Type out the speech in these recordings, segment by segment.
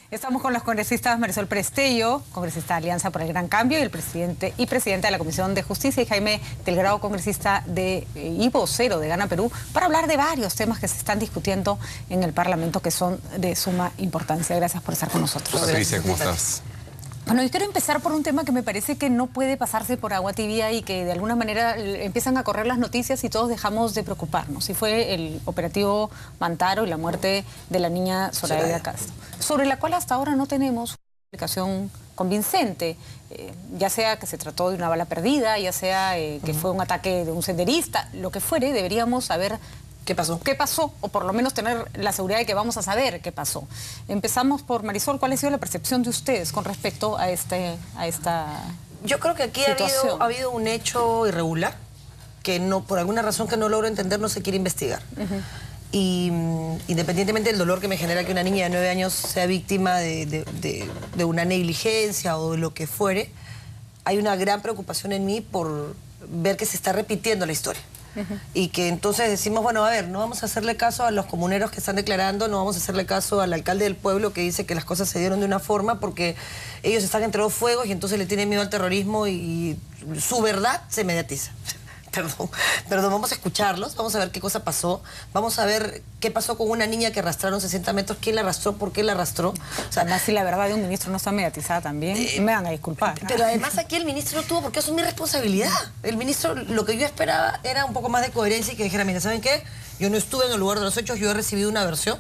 Estamos con los congresistas Marisol Prestello, congresista de Alianza por el Gran Cambio, y el presidente de la Comisión de Justicia, y Jaime Delgado, congresista y vocero de Gana Perú, para hablar de varios temas que se están discutiendo en el Parlamento que son de suma importancia. Gracias por estar con nosotros. Patricia, ¿cómo estás? Bueno, yo quiero empezar por un tema que me parece que no puede pasarse por agua tibia y que de alguna manera empiezan a correr las noticias y todos dejamos de preocuparnos. Y fue el operativo Mantaro y la muerte de la niña Zoraida Castro, sobre la cual hasta ahora no tenemos una explicación convincente, ya sea que se trató de una bala perdida, ya sea que fue un ataque de un senderista, lo que fuere, deberíamos saber ¿qué pasó? O por lo menos tener la seguridad de que vamos a saber qué pasó. Empezamos por Marisol. ¿Cuál ha sido la percepción de ustedes con respecto a esta Yo creo que aquí ha habido un hecho irregular que no, por alguna razón que no logro entender, no se quiere investigar. Y independientemente del dolor que me genera que una niña de 9 años sea víctima de una negligencia o de lo que fuere, hay una gran preocupación en mí por ver que se está repitiendo la historia. Y que entonces decimos, bueno, a ver, no vamos a hacerle caso a los comuneros que están declarando, no vamos a hacerle caso al alcalde del pueblo que dice que las cosas se dieron de una forma porque ellos están entre dos fuegos y entonces le tienen miedo al terrorismo y su verdad se mediatiza. Perdón, vamos a escucharlos, vamos a ver qué cosa pasó, vamos a ver qué pasó con una niña que arrastraron 60 metros, quién la arrastró, por qué la arrastró. O sea, además, si la verdad de un ministro no está mediatizada también, me van a disculpar. Pero además aquí el ministro no tuvo por qué asumir responsabilidad. El ministro, lo que yo esperaba era un poco más de coherencia y que dijera, mira, ¿saben qué? Yo no estuve en el lugar de los hechos, yo he recibido una versión,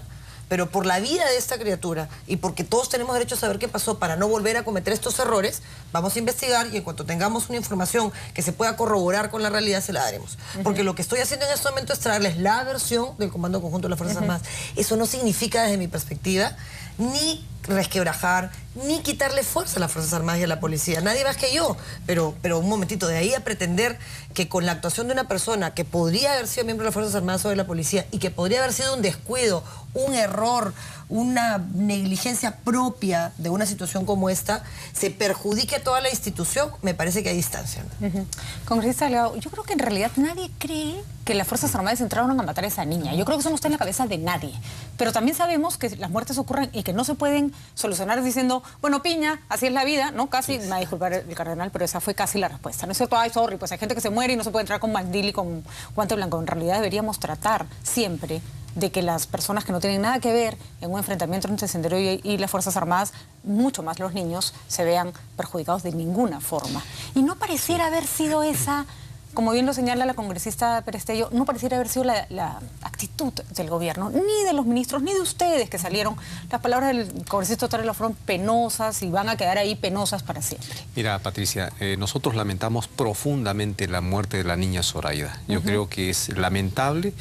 pero por la vida de esta criatura y porque todos tenemos derecho a saber qué pasó para no volver a cometer estos errores, vamos a investigar y en cuanto tengamos una información que se pueda corroborar con la realidad, se la daremos. Porque lo que estoy haciendo en este momento es traerles la versión del Comando Conjunto de las Fuerzas Armadas. Eso no significa, desde mi perspectiva, ni resquebrajar, ni quitarle fuerza a las Fuerzas Armadas y a la policía. Nadie más que yo. Pero un momentito, de ahí a pretender que con la actuación de una persona que podría haber sido miembro de las Fuerzas Armadas o de la policía y que podría haber sido un descuido, un error, una negligencia propia de una situación como esta, se perjudique a toda la institución, me parece que hay distancia. Congresista Delgado, yo creo que en realidad nadie cree que las Fuerzas Armadas entraron a matar a esa niña. Yo creo que eso no está en la cabeza de nadie. Pero también sabemos que las muertes ocurren y que no se pueden solucionar diciendo, bueno, piña, así es la vida, ¿no? Casi, me va a disculpar el cardenal, pero esa fue casi la respuesta. No es cierto, ay, sorry, pues hay gente que se muere y no se puede entrar con mandil y con guante blanco. En realidad deberíamos tratar siempre de que las personas que no tienen nada que ver en un enfrentamiento entre Sendero y las Fuerzas Armadas, mucho más los niños, se vean perjudicados de ninguna forma. Y no pareciera haber sido esa, como bien lo señala la congresista Prestello, no pareciera haber sido la actitud del gobierno, ni de los ministros, ni de ustedes que salieron. Las palabras del congresista Torres fueron penosas y van a quedar ahí penosas para siempre. Mira, Patricia, nosotros lamentamos profundamente la muerte de la niña Zoraida. Yo creo que es lamentable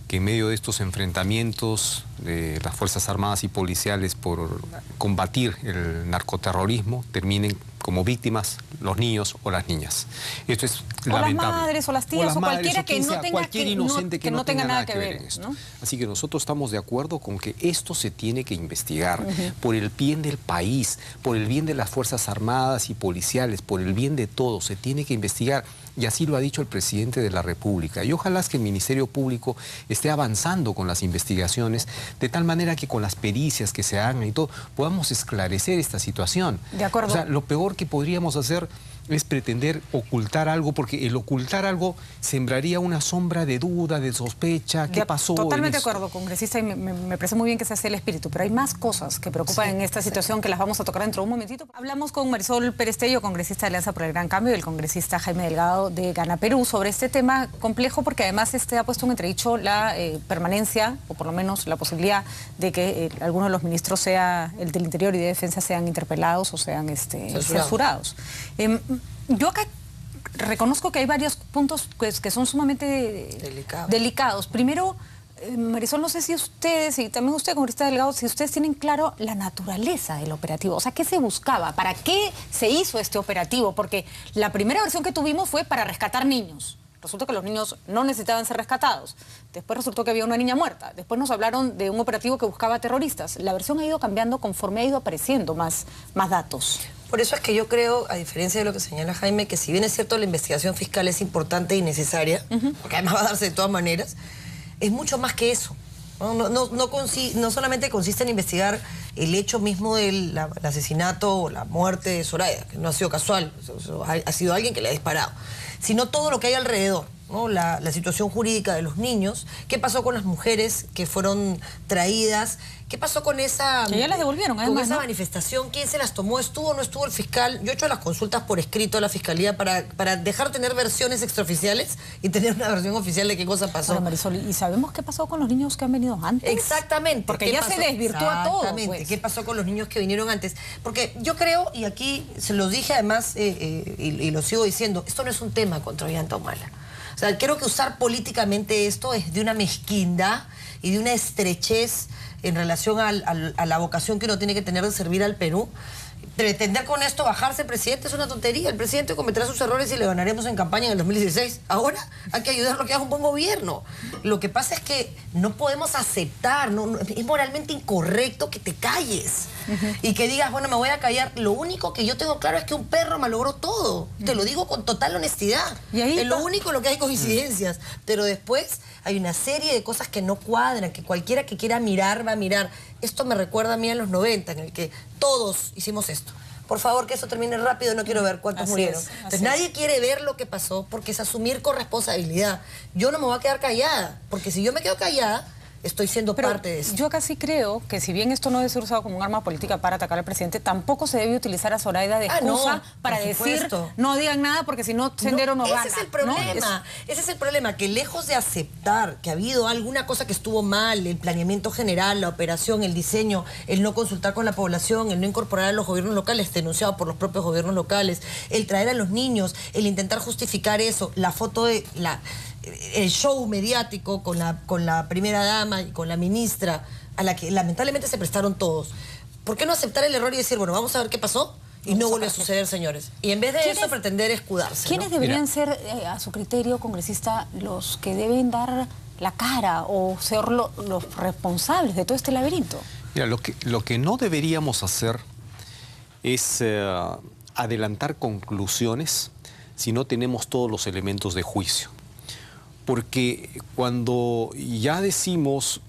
que en medio de estos enfrentamientos de las Fuerzas Armadas y policiales por combatir el narcoterrorismo terminen como víctimas los niños o las niñas. Esto es lamentable. O las madres o las tías o cualquiera que no tenga cualquier inocente que no tenga nada que ver en esto. ¿No? Así que nosotros estamos de acuerdo con que esto se tiene que investigar por el bien del país, por el bien de las Fuerzas Armadas y policiales, por el bien de todos. Se tiene que investigar. Y así lo ha dicho el presidente de la República. Y ojalá es que el Ministerio Público esté avanzando con las investigaciones de tal manera que con las pericias que se hagan y todo, podamos esclarecer esta situación. De acuerdo. O sea, lo peor que podríamos hacer es pretender ocultar algo, porque el ocultar algo sembraría una sombra de duda, de sospecha. ¿Qué pasó? Totalmente de acuerdo, congresista, y me parece muy bien que se hace el espíritu, pero hay más cosas que preocupan en esta situación que las vamos a tocar dentro de un momentito. Hablamos con Marisol Prestello, congresista de Alianza por el Gran Cambio, y el congresista Jaime Delgado de Gana Perú, sobre este tema complejo, porque además ha puesto en entredicho la permanencia, o por lo menos la posibilidad de que alguno de los ministros, el del Interior y de Defensa, sean interpelados o sean censurados. Yo acá reconozco que hay varios puntos que son sumamente delicados. Primero, Marisol, no sé si ustedes, y también usted, congresista Delgado, si ustedes tienen claro la naturaleza del operativo. O sea, ¿qué se buscaba? ¿Para qué se hizo este operativo? Porque la primera versión que tuvimos fue para rescatar niños. Resulta que los niños no necesitaban ser rescatados. Después resultó que había una niña muerta. Después nos hablaron de un operativo que buscaba terroristas. La versión ha ido cambiando conforme ha ido apareciendo más datos. Por eso es que yo creo, a diferencia de lo que señala Jaime, que si bien es cierto la investigación fiscal es importante y necesaria, porque además va a darse de todas maneras, es mucho más que eso. No solamente consiste en investigar el hecho mismo del asesinato o la muerte de Zoraida, que no ha sido casual, ha sido alguien que le ha disparado, sino todo lo que hay alrededor, ¿no? La situación jurídica de los niños, qué pasó con las mujeres que fueron traídas, qué pasó con esa... Que ya las devolvieron, además, con esa ¿no? manifestación, quién se las tomó, estuvo o no estuvo el fiscal. Yo he hecho las consultas por escrito a la fiscalía para dejar de tener versiones extraoficiales y tener una versión oficial de qué cosa pasó. Bueno, Marisol, ¿y sabemos qué pasó con los niños que han venido antes? Exactamente. Porque ya se desvirtúa todo. Exactamente. Pues. ¿Qué pasó con los niños que vinieron antes? Porque yo creo, y aquí se lo dije además, y lo sigo diciendo, esto no es un tema contra Ollanta Humala. O sea, creo que usar políticamente esto es de una mezquindad y de una estrechez en relación a la vocación que uno tiene que tener de servir al Perú. Pretender con esto bajarse el presidente es una tontería. El presidente cometerá sus errores y le ganaremos en campaña en el 2016. Ahora hay que ayudarlo a que haga un buen gobierno. Lo que pasa es que no podemos aceptar, es moralmente incorrecto que te calles y que digas, bueno, me voy a callar. Lo único que yo tengo claro es que un perro malogró todo. Te lo digo con total honestidad. ¿Y ahí es lo único en lo que hay coincidencias. Pero después hay una serie de cosas que no cuadran, que cualquiera que quiera mirar va a mirar. Esto me recuerda a mí en los 90, en el que todos hicimos esto. Por favor, que eso termine rápido, no quiero ver cuántos murieron. Entonces nadie quiere ver lo que pasó porque es asumir corresponsabilidad. Yo no me voy a quedar callada, porque si yo me quedo callada, estoy siendo parte de eso. Yo casi creo que si bien esto no debe ser usado como un arma política para atacar al presidente, tampoco se debe utilizar a Zoraida de excusa para decir no digan nada porque si no Sendero no gana. Ese es el problema, ese es el problema, que lejos de aceptar que ha habido alguna cosa que estuvo mal, el planeamiento general, la operación, el diseño, el no consultar con la población, el no incorporar a los gobiernos locales, denunciado por los propios gobiernos locales, el traer a los niños, el intentar justificar eso, la foto de el show mediático con la primera dama y con la ministra, a la que lamentablemente se prestaron todos. ¿Por qué no aceptar el error y decir, bueno, vamos a ver qué pasó y no vuelve a suceder, señores? Y en vez de eso, pretender escudarse. ¿Quiénes deberían ser, a su criterio, congresista, los que deben dar la cara o ser los responsables de todo este laberinto? Mira, lo que no deberíamos hacer es adelantar conclusiones si no tenemos todos los elementos de juicio. Porque cuando ya decimos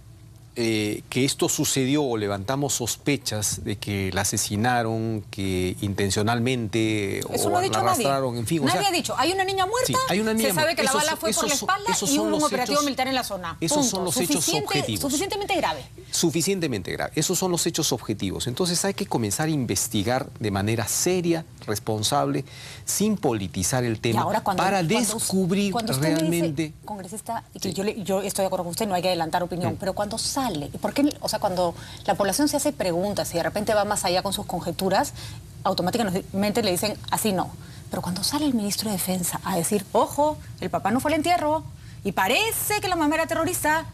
que esto sucedió o levantamos sospechas de que la asesinaron, que intencionalmente eso o no ha dicho la arrastraron, nadie. en fin. Nadie ha dicho, hay una niña muerta, sí, hay una niña se sabe que la bala fue por la espalda y hubo un operativo militar en la zona. Esos son los hechos objetivos. Suficientemente grave. Suficientemente grave. Esos son los hechos objetivos. Entonces hay que comenzar a investigar de manera seria, responsable, sin politizar el tema, para descubrir realmente... Dice, congresista, que yo estoy de acuerdo con usted, no hay que adelantar opinión, pero cuando sale, ¿por qué? O sea, cuando la población se hace preguntas y de repente va más allá con sus conjeturas, automáticamente le dicen así no. Pero cuando sale el ministro de Defensa a decir, ojo, el papá no fue al entierro y parece que la mamá era terrorista,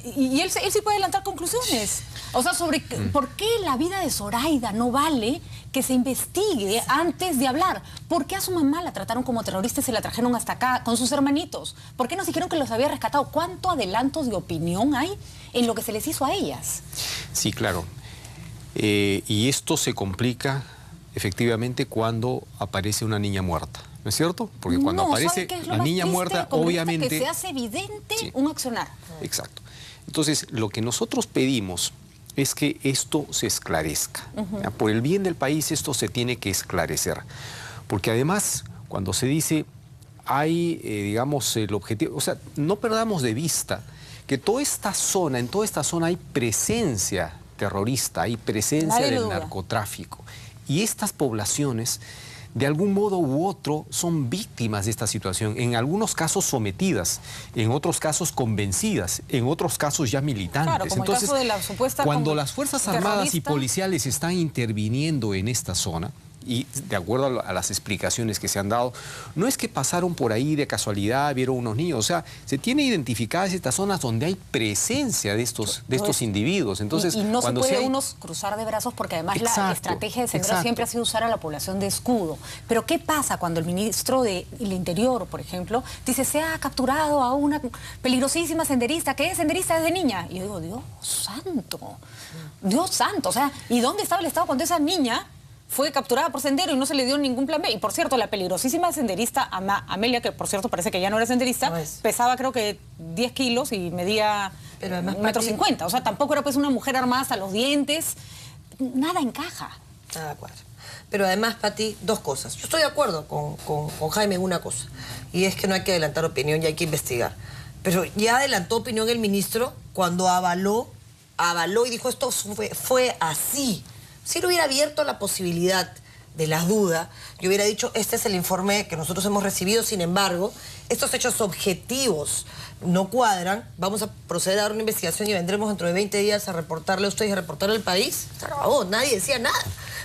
y él sí puede adelantar conclusiones. O sea, sobre por qué la vida de Zoraida no vale que se investigue antes de hablar. ¿Por qué a su mamá la trataron como terrorista y se la trajeron hasta acá con sus hermanitos? ¿Por qué nos dijeron que los había rescatado? ¿Cuánto adelantos de opinión hay en lo que se les hizo a ellas? Sí, claro. Y esto se complica efectivamente cuando aparece una niña muerta. ¿No es cierto? Porque cuando aparece la niña muerta, obviamente... que se hace evidente un accionar. Exacto. Entonces, lo que nosotros pedimos es que esto se esclarezca. Por el bien del país esto se tiene que esclarecer. Porque además, cuando se dice, hay, digamos, el objetivo... O sea, no perdamos de vista que en toda esta zona hay presencia terrorista, hay presencia del narcotráfico. Y estas poblaciones, de algún modo u otro, son víctimas de esta situación, en algunos casos sometidas, en otros casos convencidas, en otros casos ya militantes. Claro, como entonces, el caso de la supuesta cuando las Fuerzas Armadas y policiales están interviniendo en esta zona, y de acuerdo a las explicaciones que se han dado, no es que pasaron por ahí de casualidad, vieron unos niños, o sea, se tiene identificadas estas zonas donde hay presencia de estos individuos. Entonces, y no cuando se puede cruzar de brazos porque además la estrategia de Sendero siempre ha sido usar a la población de escudo. Pero ¿qué pasa cuando el ministro del Interior, por ejemplo, dice se ha capturado a una peligrosísima senderista que es senderista desde niña? Y yo digo, Dios santo, o sea, ¿y dónde estaba el Estado cuando esa niña fue capturada por Sendero y no se le dio ningún plan B? Y por cierto, la peligrosísima senderista Amelia, que por cierto parece que ya no era senderista, pesaba creo que 10 kilos y medía 1,50 m. O sea, tampoco era pues una mujer armada hasta los dientes. nada encaja. Nada de acuerdo. Pero además, Pati, dos cosas. Yo estoy de acuerdo con Jaime en una cosa, y es que no hay que adelantar opinión y hay que investigar. Pero ya adelantó opinión el ministro cuando avaló y dijo esto fue así. Si él hubiera abierto la posibilidad de la duda, yo hubiera dicho, este es el informe que nosotros hemos recibido, sin embargo, estos hechos objetivos no cuadran, vamos a proceder a dar una investigación y vendremos dentro de 20 días a reportarle a ustedes y a reportarle al país. Se acabó, nadie decía nada,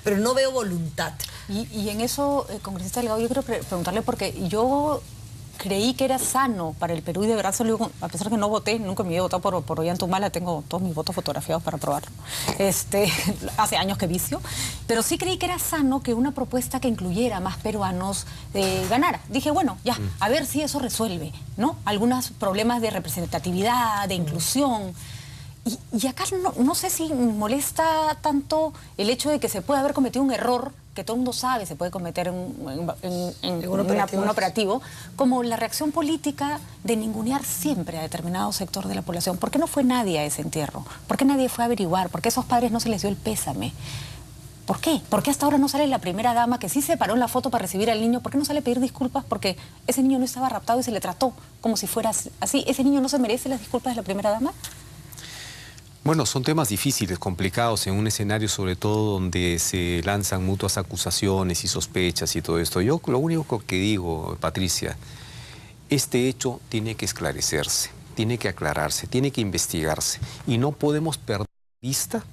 pero no veo voluntad. Y en eso, congresista Delgado, yo quiero preguntarle porque yo creí que era sano para el Perú y de verdad se lo digo, a pesar que no voté, nunca me había votado por Ollantumala, tengo todos mis votos fotografiados para probarlo. Hace años que vicio, pero sí creí que era sano que una propuesta que incluyera más peruanos ganara. Dije, bueno, ya, a ver si eso resuelve, ¿no? Algunos problemas de representatividad, de inclusión. Y acá no sé si molesta tanto el hecho de que se puede haber cometido un error que todo el mundo sabe se puede cometer en un operativo, como la reacción política de ningunear siempre a determinado sector de la población. ¿Por qué no fue nadie a ese entierro? ¿Por qué nadie fue a averiguar? ¿Por qué a esos padres no se les dio el pésame? ¿Por qué? ¿Por qué hasta ahora no sale la primera dama que sí se paró en la foto para recibir al niño? ¿Por qué no sale a pedir disculpas? Porque ese niño no estaba raptado y se le trató como si fuera así. ¿Ese niño no se merece las disculpas de la primera dama? Bueno, son temas difíciles, complicados, en un escenario sobre todo donde se lanzan mutuas acusaciones y sospechas y todo esto. Yo lo único que digo, Patricia, este hecho tiene que esclarecerse, tiene que aclararse, tiene que investigarse. Y no podemos perder vista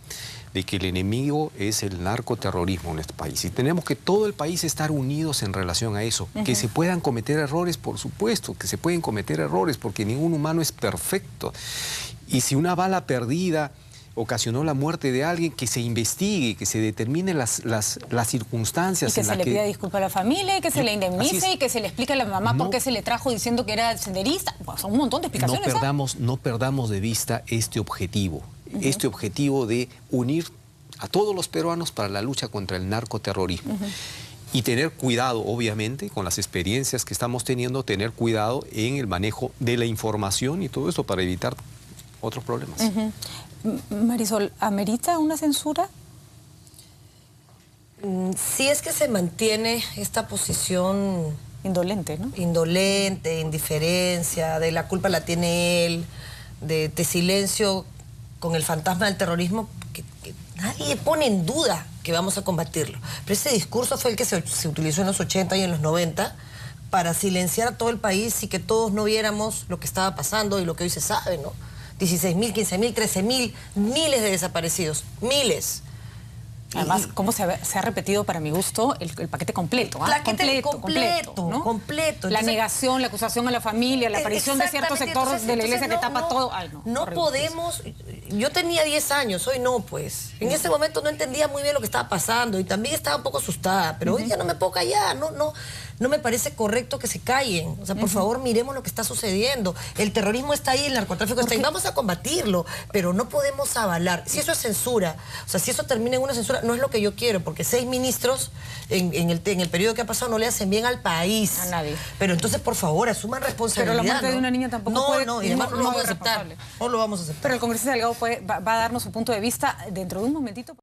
de que el enemigo es el narcoterrorismo en este país. Y tenemos que todo el país estar unidos en relación a eso. Que se puedan cometer errores, por supuesto, que se pueden cometer errores, porque ningún humano es perfecto. Y si una bala perdida ocasionó la muerte de alguien, que se investigue, que se determinen las circunstancias. Y que se le pida disculpas a la familia, y que se le indemnice, y que se le explique a la mamá por qué se le trajo diciendo que era senderista. Bueno, son un montón de explicaciones. No perdamos de vista este objetivo. Este objetivo de unir a todos los peruanos para la lucha contra el narcoterrorismo. Y tener cuidado, obviamente, con las experiencias que estamos teniendo, tener cuidado en el manejo de la información y todo eso para evitar otros problemas. Marisol, ¿amerita una censura? Si es que se mantiene esta posición indolente, ¿no? Indolente, indiferencia, de la culpa la tiene él, de silencio con el fantasma del terrorismo, que nadie pone en duda que vamos a combatirlo. Pero ese discurso fue el que se utilizó en los 80 y en los 90 para silenciar a todo el país y que todos no viéramos lo que estaba pasando y lo que hoy se sabe, ¿no? 16.000, 15.000, 13.000, miles de desaparecidos, miles. Además, cómo se ha repetido, para mi gusto, el paquete completo. Completo. La negación, la acusación a la familia, la aparición de ciertos sectores de la iglesia que tapa todo. Ay, no podemos. Yo tenía 10 años, hoy no, pues. En ese momento no entendía muy bien lo que estaba pasando y también estaba un poco asustada, pero hoy día no me puedo callar, no me parece correcto que se callen. O sea, por favor, miremos lo que está sucediendo. El terrorismo está ahí, el narcotráfico está ahí, vamos a combatirlo, pero no podemos avalar. Si eso es censura, o sea, si eso termina en una censura, no es lo que yo quiero, porque 6 ministros en el periodo que ha pasado no le hacen bien al país. A nadie. Pero entonces, por favor, asuman responsabilidad. Pero la muerte de una niña tampoco puede... No, y además no lo vamos a aceptar. No lo vamos a aceptar. Pero el congresista Delgado va a darnos su punto de vista dentro de un momentito.